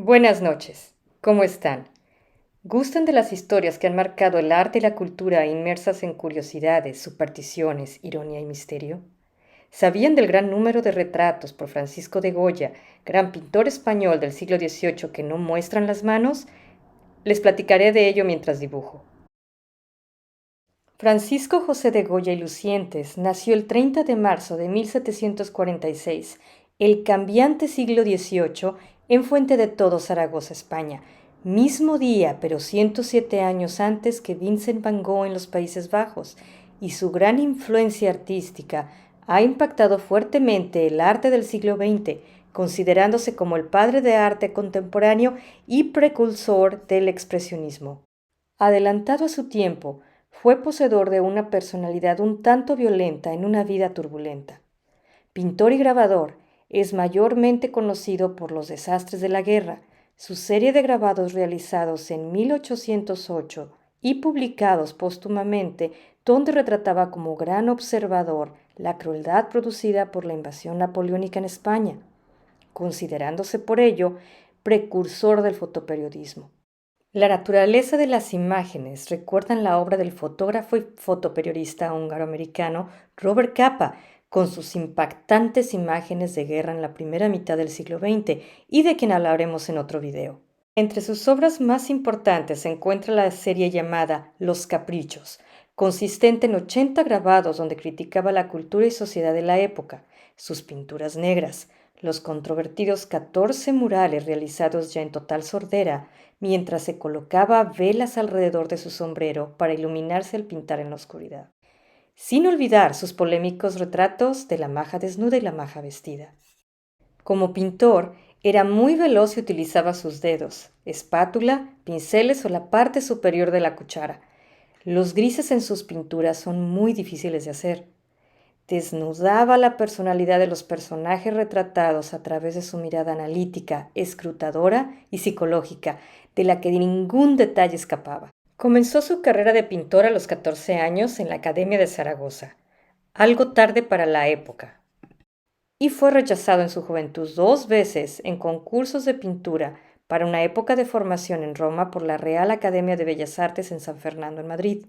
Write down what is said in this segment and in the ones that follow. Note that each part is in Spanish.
Buenas noches, ¿cómo están? ¿Gustan de las historias que han marcado el arte y la cultura inmersas en curiosidades, supersticiones, ironía y misterio? ¿Sabían del gran número de retratos por Francisco de Goya, gran pintor español del siglo XVIII que no muestran las manos? Les platicaré de ello mientras dibujo. Francisco José de Goya y Lucientes nació el 30 de marzo de 1746, el cambiante siglo XVIII, en Fuente de Todo, Zaragoza, España, mismo día pero 107 años antes que Vincent van Gogh en los Países Bajos, y su gran influencia artística ha impactado fuertemente el arte del siglo XX, considerándose como el padre de arte contemporáneo y precursor del expresionismo. Adelantado a su tiempo, fue poseedor de una personalidad un tanto violenta en una vida turbulenta. Pintor y grabador, es mayormente conocido por los desastres de la guerra, su serie de grabados realizados en 1808 y publicados póstumamente, donde retrataba como gran observador la crueldad producida por la invasión napoleónica en España, considerándose por ello precursor del fotoperiodismo. La naturaleza de las imágenes recuerdan la obra del fotógrafo y fotoperiodista húngaro-americano Robert Capa, con sus impactantes imágenes de guerra en la primera mitad del siglo XX y de quien hablaremos en otro video. Entre sus obras más importantes se encuentra la serie llamada Los Caprichos, consistente en 80 grabados donde criticaba la cultura y sociedad de la época, sus pinturas negras, los controvertidos 14 murales realizados ya en total sordera, mientras se colocaba velas alrededor de su sombrero para iluminarse al pintar en la oscuridad. Sin olvidar sus polémicos retratos de la maja desnuda y la maja vestida. Como pintor, era muy veloz y utilizaba sus dedos, espátula, pinceles o la parte superior de la cuchara. Los grises en sus pinturas son muy difíciles de hacer. Desnudaba la personalidad de los personajes retratados a través de su mirada analítica, escrutadora y psicológica, de la que ningún detalle escapaba. Comenzó su carrera de pintor a los 14 años en la Academia de Zaragoza, algo tarde para la época, y fue rechazado en su juventud 2 veces en concursos de pintura para una época de formación en Roma por la Real Academia de Bellas Artes en San Fernando, en Madrid.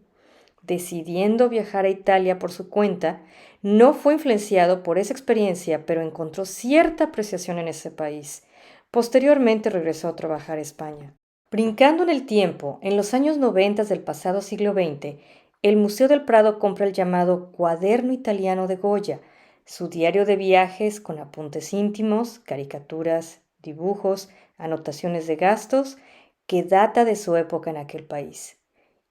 Decidiendo viajar a Italia por su cuenta, no fue influenciado por esa experiencia, pero encontró cierta apreciación en ese país. Posteriormente regresó a trabajar a España. Brincando en el tiempo, en los años 90 del pasado siglo XX, el Museo del Prado compra el llamado Cuaderno Italiano de Goya, su diario de viajes con apuntes íntimos, caricaturas, dibujos, anotaciones de gastos, que data de su época en aquel país.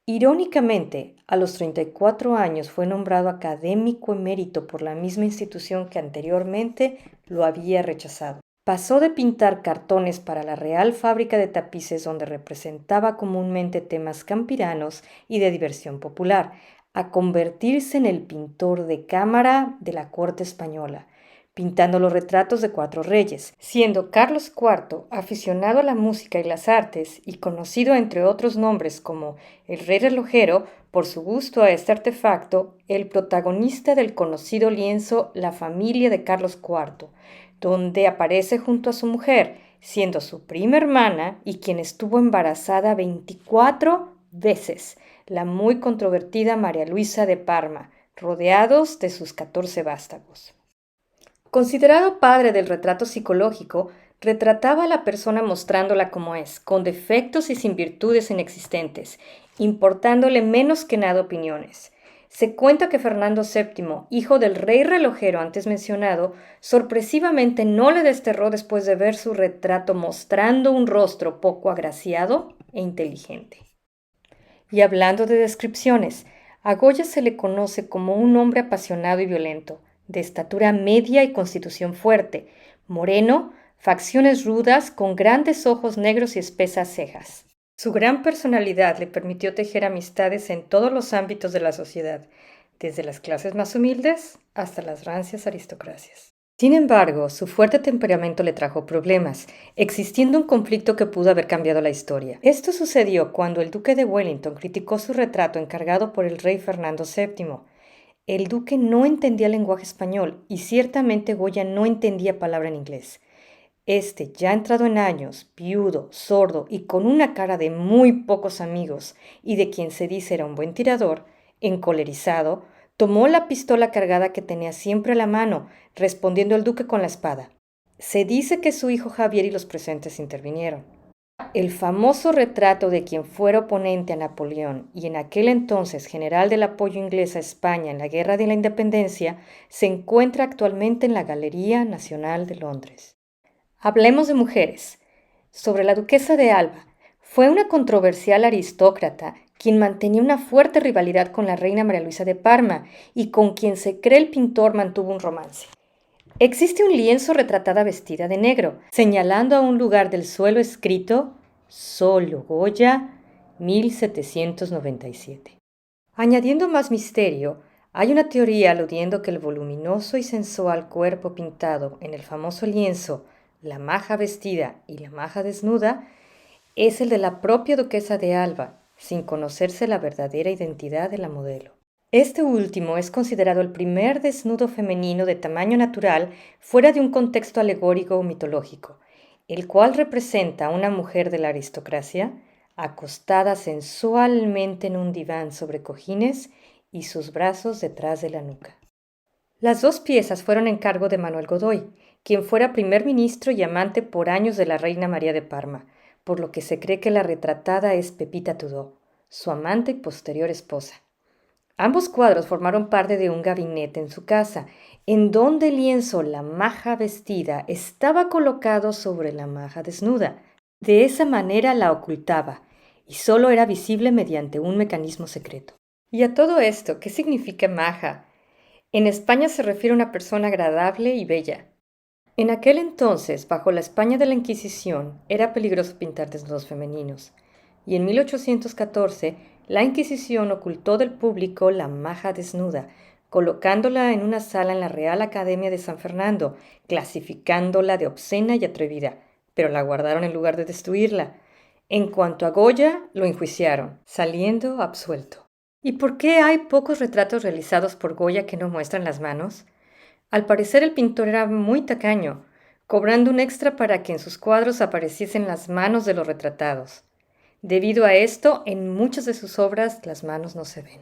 Irónicamente, a los 34 años fue nombrado académico emérito por la misma institución que anteriormente lo había rechazado. Pasó de pintar cartones para la Real Fábrica de Tapices, donde representaba comúnmente temas campiranos y de diversión popular, a convertirse en el pintor de cámara de la corte española, pintando los retratos de 4 reyes, siendo Carlos IV, aficionado a la música y las artes y conocido entre otros nombres como el Rey Relojero por su gusto a este artefacto, el protagonista del conocido lienzo La familia de Carlos IV, donde aparece junto a su mujer, siendo su prima hermana y quien estuvo embarazada 24 veces, la muy controvertida María Luisa de Parma, rodeados de sus 14 vástagos. Considerado padre del retrato psicológico, retrataba a la persona mostrándola como es, con defectos y sin virtudes inexistentes, importándole menos que nada opiniones. Se cuenta que Fernando VII, hijo del rey relojero antes mencionado, sorpresivamente no le desterró después de ver su retrato mostrando un rostro poco agraciado e inteligente. Y hablando de descripciones, a Goya se le conoce como un hombre apasionado y violento, de estatura media y constitución fuerte, moreno, facciones rudas, con grandes ojos negros y espesas cejas. Su gran personalidad le permitió tejer amistades en todos los ámbitos de la sociedad, desde las clases más humildes hasta las rancias aristocracias. Sin embargo, su fuerte temperamento le trajo problemas, existiendo un conflicto que pudo haber cambiado la historia. Esto sucedió cuando el duque de Wellington criticó su retrato encargado por el rey Fernando VII. El duque no entendía el lenguaje español y ciertamente Goya no entendía palabra en inglés. Este, ya entrado en años, viudo, sordo y con una cara de muy pocos amigos y de quien se dice era un buen tirador, encolerizado, tomó la pistola cargada que tenía siempre a la mano, respondiendo al duque con la espada. Se dice que su hijo Javier y los presentes intervinieron. El famoso retrato de quien fuera oponente a Napoleón y en aquel entonces general del apoyo inglés a España en la Guerra de la Independencia se encuentra actualmente en la Galería Nacional de Londres. Hablemos de mujeres. Sobre la duquesa de Alba, fue una controversial aristócrata quien mantenía una fuerte rivalidad con la reina María Luisa de Parma y con quien se cree el pintor mantuvo un romance. Existe un lienzo retratada vestida de negro, señalando a un lugar del suelo escrito Solo Goya, 1797. Añadiendo más misterio, hay una teoría aludiendo que el voluminoso y sensual cuerpo pintado en el famoso lienzo La maja vestida y la maja desnuda es el de la propia duquesa de Alba, sin conocerse la verdadera identidad de la modelo. Este último es considerado el primer desnudo femenino de tamaño natural fuera de un contexto alegórico o mitológico, el cual representa a una mujer de la aristocracia acostada sensualmente en un diván sobre cojines y sus brazos detrás de la nuca. Las dos piezas fueron encargo de Manuel Godoy, quien fuera primer ministro y amante por años de la reina María de Parma, por lo que se cree que la retratada es Pepita Tudó, su amante y posterior esposa. Ambos cuadros formaron parte de un gabinete en su casa, en donde el lienzo La maja vestida estaba colocado sobre la maja desnuda. De esa manera la ocultaba, y solo era visible mediante un mecanismo secreto. Y a todo esto, ¿qué significa maja? En España se refiere a una persona agradable y bella. En aquel entonces, bajo la España de la Inquisición, era peligroso pintar desnudos femeninos, y en 1814 la Inquisición ocultó del público la maja desnuda, colocándola en una sala en la Real Academia de San Fernando, clasificándola de obscena y atrevida, pero la guardaron en lugar de destruirla. En cuanto a Goya, lo enjuiciaron, saliendo absuelto. ¿Y por qué hay pocos retratos realizados por Goya que no muestran las manos? Al parecer el pintor era muy tacaño, cobrando un extra para que en sus cuadros apareciesen las manos de los retratados. Debido a esto, en muchas de sus obras las manos no se ven.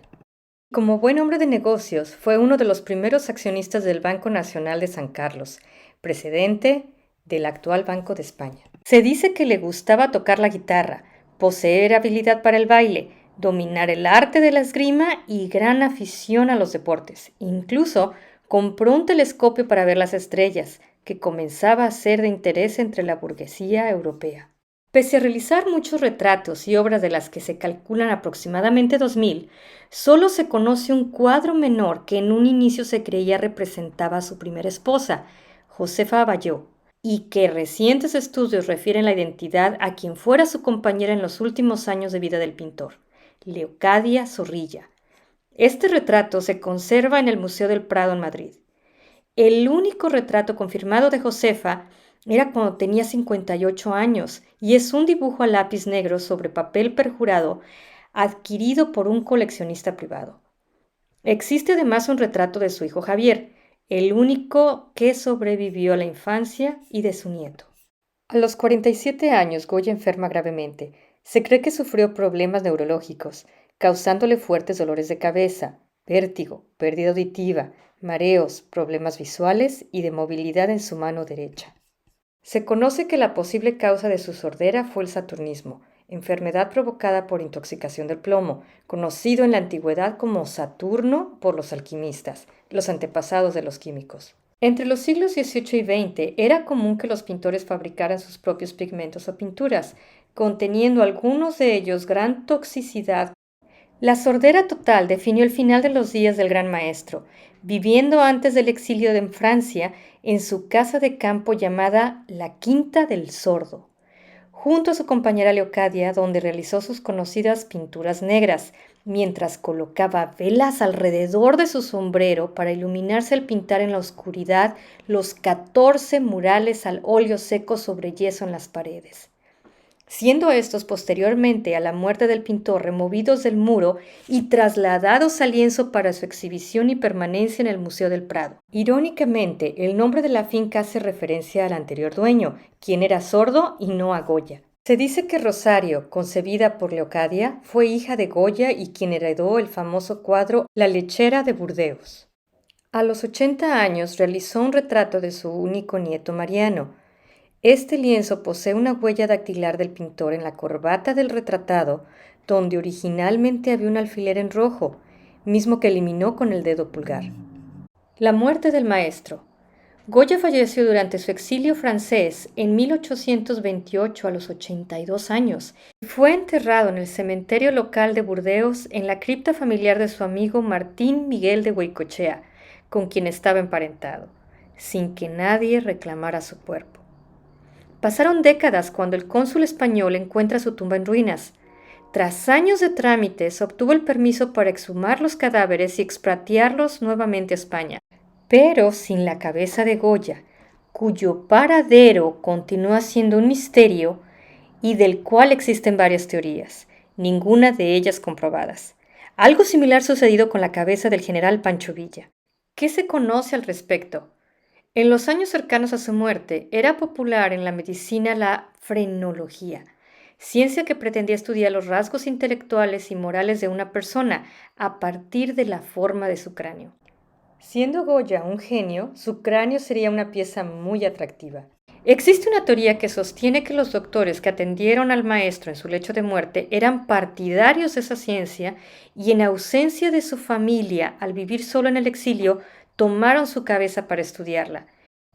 Como buen hombre de negocios, fue uno de los primeros accionistas del Banco Nacional de San Carlos, precedente del actual Banco de España. Se dice que le gustaba tocar la guitarra, poseer habilidad para el baile, dominar el arte de la esgrima y gran afición a los deportes. Incluso compró un telescopio para ver las estrellas, que comenzaba a ser de interés entre la burguesía europea. Pese a realizar muchos retratos y obras de las que se calculan aproximadamente 2000, solo se conoce un cuadro menor que en un inicio se creía representaba a su primera esposa, Josefa Abelló, y que recientes estudios refieren la identidad a quien fuera su compañera en los últimos años de vida del pintor, Leocadia Zorrilla. Este retrato se conserva en el Museo del Prado en Madrid. El único retrato confirmado de Josefa era cuando tenía 58 años y es un dibujo a lápiz negro sobre papel perjurado adquirido por un coleccionista privado. Existe además un retrato de su hijo Javier, el único que sobrevivió a la infancia y de su nieto. A los 47 años, Goya enferma gravemente. Se cree que sufrió problemas neurológicos, causándole fuertes dolores de cabeza, vértigo, pérdida auditiva, mareos, problemas visuales y de movilidad en su mano derecha. Se conoce que la posible causa de su sordera fue el saturnismo, enfermedad provocada por intoxicación del plomo, conocido en la antigüedad como Saturno por los alquimistas, los antepasados de los químicos. Entre los siglos XVIII y XX era común que los pintores fabricaran sus propios pigmentos o pinturas, conteniendo algunos de ellos gran toxicidad. La sordera total definió el final de los días del gran maestro, viviendo antes del exilio en Francia en su casa de campo llamada La Quinta del Sordo, junto a su compañera Leocadia, donde realizó sus conocidas pinturas negras, mientras colocaba velas alrededor de su sombrero para iluminarse al pintar en la oscuridad los 14 murales al óleo seco sobre yeso en las paredes. siendo estos posteriormente a la muerte del pintor removidos del muro y trasladados al lienzo para su exhibición y permanencia en el Museo del Prado. Irónicamente, el nombre de la finca hace referencia al anterior dueño, quien era sordo y no a Goya. Se dice que Rosario, concebida por Leocadia, fue hija de Goya y quien heredó el famoso cuadro La lechera de Burdeos. A los 80 años realizó un retrato de su único nieto Mariano. Este lienzo posee una huella dactilar del pintor en la corbata del retratado, donde originalmente había un alfiler en rojo, mismo que eliminó con el dedo pulgar. La muerte del maestro. Goya falleció durante su exilio francés en 1828 a los 82 años y fue enterrado en el cementerio local de Burdeos en la cripta familiar de su amigo Martín Miguel de Goicoechea, con quien estaba emparentado, sin que nadie reclamara su cuerpo. Pasaron décadas cuando el cónsul español encuentra su tumba en ruinas. Tras años de trámites, obtuvo el permiso para exhumar los cadáveres y expatriarlos nuevamente a España, pero sin la cabeza de Goya, cuyo paradero continúa siendo un misterio y del cual existen varias teorías, ninguna de ellas comprobadas. Algo similar sucedido con la cabeza del general Pancho Villa. ¿Qué se conoce al respecto? En los años cercanos a su muerte, era popular en la medicina la frenología, ciencia que pretendía estudiar los rasgos intelectuales y morales de una persona a partir de la forma de su cráneo. Siendo Goya un genio, su cráneo sería una pieza muy atractiva. Existe una teoría que sostiene que los doctores que atendieron al maestro en su lecho de muerte eran partidarios de esa ciencia y en ausencia de su familia, al vivir solo en el exilio, tomaron su cabeza para estudiarla.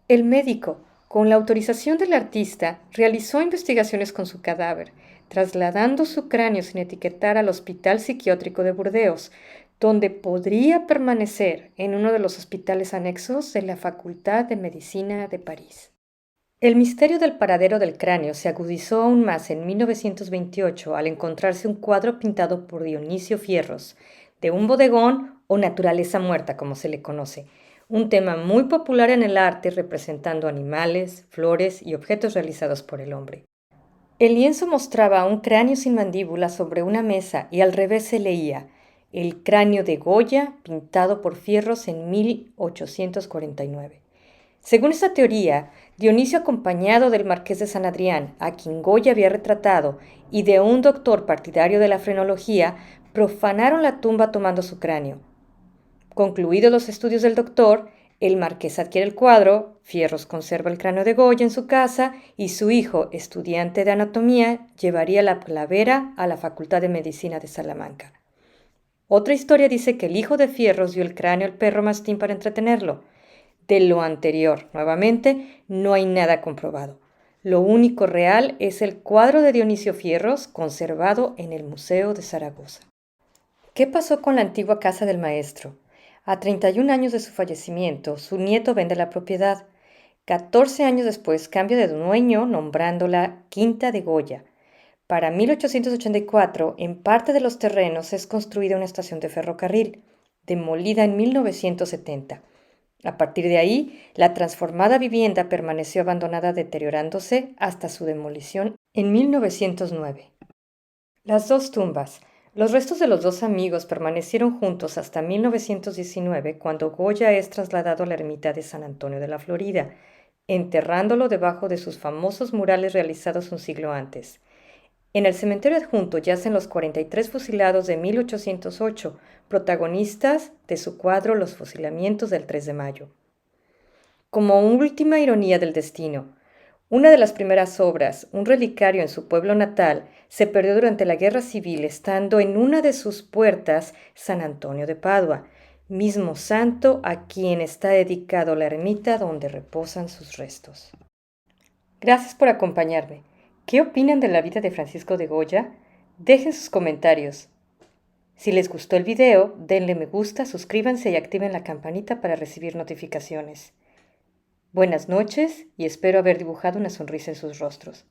El médico, con la autorización del artista, realizó investigaciones con su cadáver, trasladando su cráneo sin etiquetar al Hospital Psiquiátrico de Burdeos, donde podría permanecer en uno de los hospitales anexos de la Facultad de Medicina de París. El misterio del paradero del cráneo se agudizó aún más en 1928 al encontrarse un cuadro pintado por Dionisio Fierros, de un bodegón o naturaleza muerta, como se le conoce, un tema muy popular en el arte representando animales, flores y objetos realizados por el hombre. El lienzo mostraba un cráneo sin mandíbula sobre una mesa y al revés se leía El cráneo de Goya, pintado por Fierros en 1849. Según esta teoría, Dionisio, acompañado del marqués de San Adrián, a quien Goya había retratado, y de un doctor partidario de la frenología, profanaron la tumba tomando su cráneo. Concluidos los estudios del doctor, el marqués adquiere el cuadro, Fierros conserva el cráneo de Goya en su casa y su hijo, estudiante de anatomía, llevaría la calavera a la Facultad de Medicina de Salamanca. Otra historia dice que el hijo de Fierros dio el cráneo al perro mastín para entretenerlo. De lo anterior, nuevamente, no hay nada comprobado. Lo único real es el cuadro de Dionisio Fierros conservado en el Museo de Zaragoza. ¿Qué pasó con la antigua casa del maestro? A 31 años de su fallecimiento, su nieto vende la propiedad. 14 años después cambia de dueño nombrándola Quinta de Goya. Para 1884, en parte de los terrenos es construida una estación de ferrocarril, demolida en 1970. A partir de ahí, la transformada vivienda permaneció abandonada deteriorándose hasta su demolición en 1909. Las dos tumbas. Los restos de los dos amigos permanecieron juntos hasta 1919, cuando Goya es trasladado a la ermita de San Antonio de la Florida, enterrándolo debajo de sus famosos murales realizados un siglo antes. En el cementerio adjunto yacen los 43 fusilados de 1808, protagonistas de su cuadro Los fusilamientos del 3 de mayo. Como última ironía del destino, una de las primeras obras, un relicario en su pueblo natal, se perdió durante la Guerra Civil, estando en una de sus puertas San Antonio de Padua, mismo santo a quien está dedicado la ermita donde reposan sus restos. Gracias por acompañarme. ¿Qué opinan de la vida de Francisco de Goya? Dejen sus comentarios. Si les gustó el video, denle me gusta, suscríbanse y activen la campanita para recibir notificaciones. Buenas noches y espero haber dibujado una sonrisa en sus rostros.